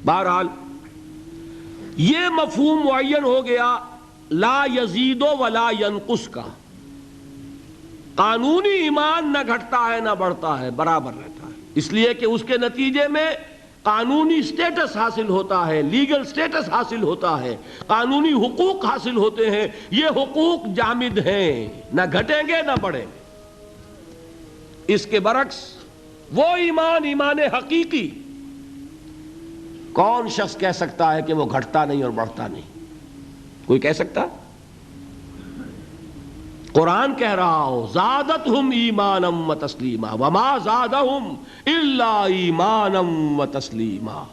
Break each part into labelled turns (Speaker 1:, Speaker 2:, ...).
Speaker 1: بہرحال یہ مفہوم معین ہو گیا لا یزید ولا ینقص کا. قانونی ایمان نہ گھٹتا ہے نہ بڑھتا ہے، برابر رہتا ہے، اس لیے کہ اس کے نتیجے میں قانونی سٹیٹس حاصل ہوتا ہے، لیگل سٹیٹس حاصل ہوتا ہے، قانونی حقوق حاصل ہوتے ہیں. یہ حقوق جامد ہیں، نہ گھٹیں گے نہ بڑھیں گے. اس کے برعکس وہ ایمان حقیقی، کون شخص کہہ سکتا ہے کہ وہ گھٹتا نہیں اور بڑھتا نہیں؟ کوئی کہہ سکتا؟ قرآن کہہ رہا ہو زادتہم ایمانا و تسلیما وما زادہم الا ایمانا و تسلیما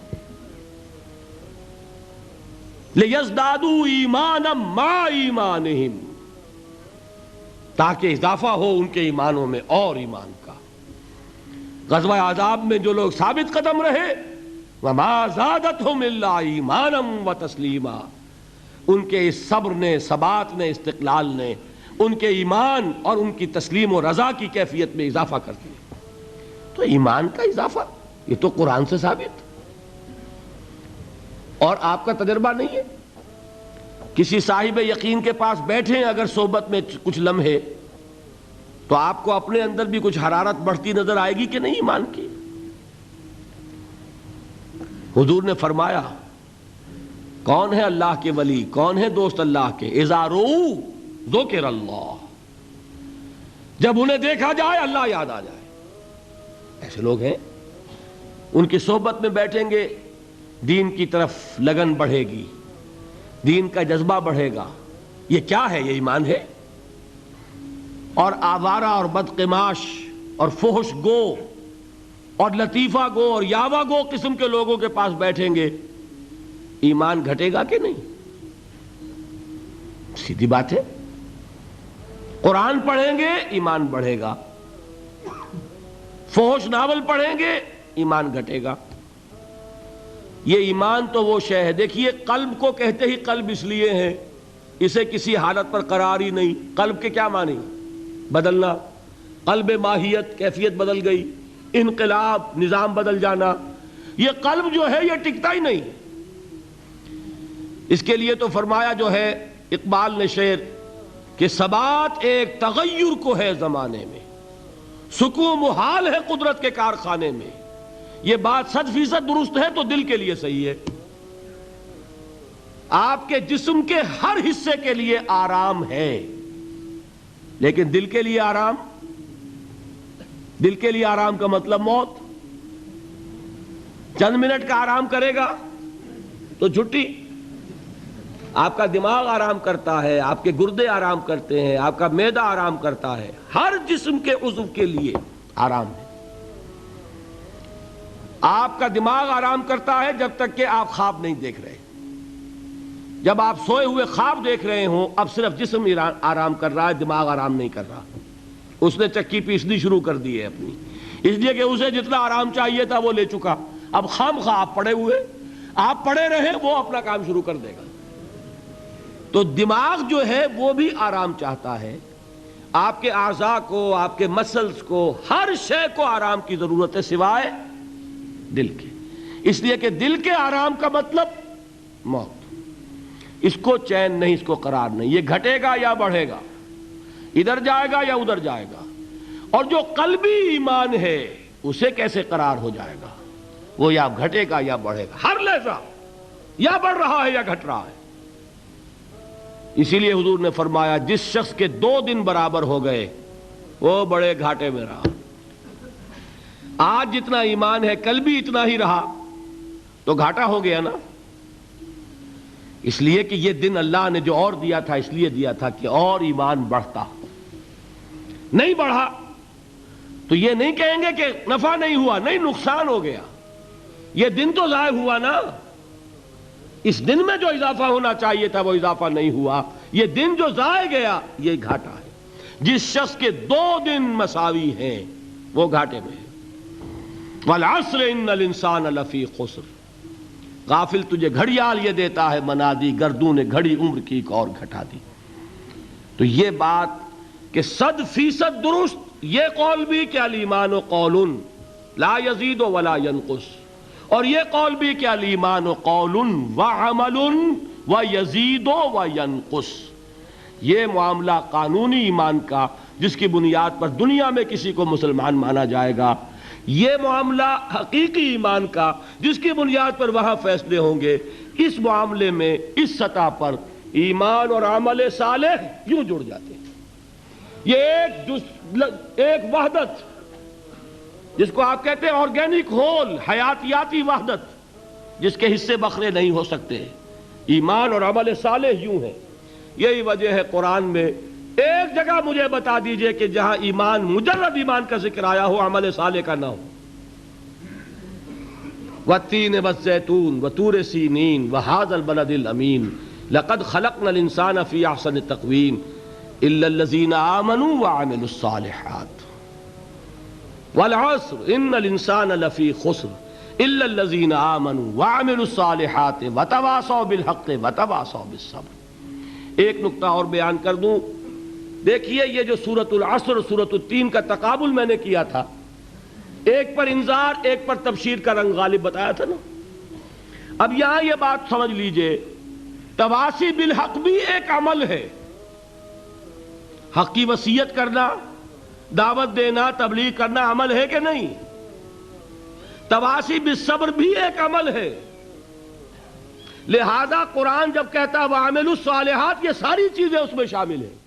Speaker 1: لیزدادوا ایمانا مع ایمانہم، تاکہ اضافہ ہو ان کے ایمانوں میں اور ایمان کا. غزوہ احزاب میں جو لوگ ثابت قدم رہے وما زادتہم الا ایمانا و تسلیما، ان کے اس صبر نے، ثبات نے، استقلال نے ان کے ایمان اور ان کی تسلیم و رضا کی کیفیت میں اضافہ کر دیا. تو ایمان کا اضافہ یہ تو قرآن سے ثابت، اور آپ کا تجربہ نہیں ہے. کسی صاحب یقین کے پاس بیٹھیں اگر صحبت میں کچھ لمحے تو آپ کو اپنے اندر بھی کچھ حرارت بڑھتی نظر آئے گی کہ نہیں ایمان کی؟ حضور نے فرمایا کون ہے اللہ کے ولی، کون ہے دوست اللہ کے؟ اذا رؤوا ذکر اللہ، جب انہیں دیکھا جائے اللہ یاد آ جائے. ایسے لوگ ہیں، ان کی صحبت میں بیٹھیں گے دین کی طرف لگن بڑھے گی، دین کا جذبہ بڑھے گا. یہ کیا ہے؟ یہ ایمان ہے. اور آوارہ اور بدقماش اور فحش گو اور لطیفہ گو اور یاوہ گو قسم کے لوگوں کے پاس بیٹھیں گے، ایمان گھٹے گا کہ نہیں؟ سیدھی بات ہے. قرآن پڑھیں گے ایمان بڑھے گا، فحش ناول پڑھیں گے ایمان گھٹے گا. یہ ایمان تو وہ شے ہے. دیکھیے قلب کو کہتے ہی قلب اس لیے ہے، اسے کسی حالت پر قرار ہی نہیں. قلب کے کیا معنی؟ بدلنا. قلب ماہیت، کیفیت بدل گئی، انقلاب، نظام بدل جانا. یہ قلب جو ہے یہ ٹکتا ہی نہیں. اس کے لیے تو فرمایا جو ہے اقبال نے شعر کہ ثبات ایک تغیر کو ہے زمانے میں، سکون محال ہے قدرت کے کارخانے میں. یہ بات 100% درست ہے تو دل کے لیے صحیح ہے. آپ کے جسم کے ہر حصے کے لیے آرام ہے، لیکن دل کے لیے آرام، دل کے لیے آرام کا مطلب موت. چند منٹ کا آرام کرے گا تو چھٹی. آپ کا دماغ آرام کرتا ہے، آپ کے گردے آرام کرتے ہیں، آپ کا معدہ آرام کرتا ہے، ہر جسم کے عضو کے لیے آرام ہے. آپ کا دماغ آرام کرتا ہے جب تک کہ آپ خواب نہیں دیکھ رہے. جب آپ سوئے ہوئے خواب دیکھ رہے ہوں اب صرف جسم آرام کر رہا ہے، دماغ آرام نہیں کر رہا. اس نے چکی پیسنی شروع کر دی ہے اپنی، اس لیے کہ اسے جتنا آرام چاہیے تھا وہ لے چکا. اب خواہ آپ پڑے ہوئے، آپ پڑے رہے، وہ اپنا کام شروع کر دے گا. تو دماغ جو ہے وہ بھی آرام چاہتا ہے. آپ کے اعضاء کو، آپ کے مسلز کو، ہر شے کو آرام کی ضرورت ہے سوائے دل کے. اس لیے کہ دل کے آرام کا مطلب موت. اس کو چین نہیں، اس کو قرار نہیں. یہ گھٹے گا یا بڑھے گا، ادھر جائے گا یا ادھر جائے گا. اور جو قلبی ایمان ہے اسے کیسے قرار ہو جائے گا؟ وہ یا گھٹے گا یا بڑھے گا. ہر لحظہ یا بڑھ رہا ہے یا گھٹ رہا ہے. اسی لیے حضور نے فرمایا جس شخص کے 2 دن برابر ہو گئے وہ بڑے گھاٹے میں رہا. آج جتنا ایمان ہے کل بھی اتنا ہی رہا تو گھاٹا ہو گیا نا. اس لیے کہ یہ دن اللہ نے جو اور دیا تھا اس لیے دیا تھا کہ اور ایمان بڑھتا. نہیں بڑھا تو یہ نہیں کہیں گے کہ نفع نہیں ہوا، نہیں نقصان ہو گیا. یہ دن تو ضائع ہوا نا. اس دن میں جو اضافہ ہونا چاہیے تھا وہ اضافہ نہیں ہوا. یہ دن جو ضائع گیا یہ گھاٹا ہے. جس شخص کے 2 دن مساوی ہیں وہ گھاٹے میں ہے. والعصر ان الانسان لفی خسر. غافل تجھے گھڑیال یہ دیتا ہے منادی، گردوں نے گھڑی عمر کی ایک اور گھٹا دی. تو یہ بات کہ 100% درست یہ قول بھی کہ الایمان قول لا یزید ولا ینقص. اور یہ قول بھی کہ الایمان قول وعمل ویزید وینقص، یہ معاملہ قانونی ایمان کا جس کی بنیاد پر دنیا میں کسی کو مسلمان مانا جائے گا، یہ معاملہ حقیقی ایمان کا جس کی بنیاد پر وہاں فیصلے ہوں گے، اس معاملے میں اس سطح پر ایمان اور عمل صالح یوں جڑ جاتے ہیں۔ یہ ایک وحدت جس کو آپ کہتے ہیں آرگینک ہول، حیاتیاتی وحدت، جس کے حصے بکھرے نہیں ہو سکتے، ایمان اور عمل صالح یوں ہے۔ یہی وجہ ہے قرآن میں ایک جگہ مجھے بتا دیجئے کہ جہاں ایمان، مجرد ایمان کا ذکر آیا ہو، عمل صالح کا نہ ہو۔ والتین والزیتون وطور سینین وہذا البلد الامین لقد خلقنا الانسان فی احسن تقویم الا الذین آمنوا وعملوا الصالحات والعصر ان الانسان لفی خسر الا الذین آمنوا وعملوا الصالحات وتواصوا بالحق وتواصوا بالصبر۔ ایک نقطہ اور بیان کر دوں، دیکھیے یہ جو سورۃ العصر اور سورۃ التین کا تقابل میں نے کیا تھا، ایک پر انذار ایک پر تبشیر کا رنگ غالب بتایا تھا نا۔ اب یہاں یہ بات سمجھ لیجئے، تواصی بالحق بھی ایک عمل ہے، حق کی وصیت کرنا، دعوت دینا، تبلیغ کرنا عمل ہے کہ نہیں؟ تواصی بالصبر بھی ایک عمل ہے۔ لہذا قرآن جب کہتا ہے وَعَمِلُوا الصَّالِحَاتِ، یہ ساری چیزیں اس میں شامل ہیں۔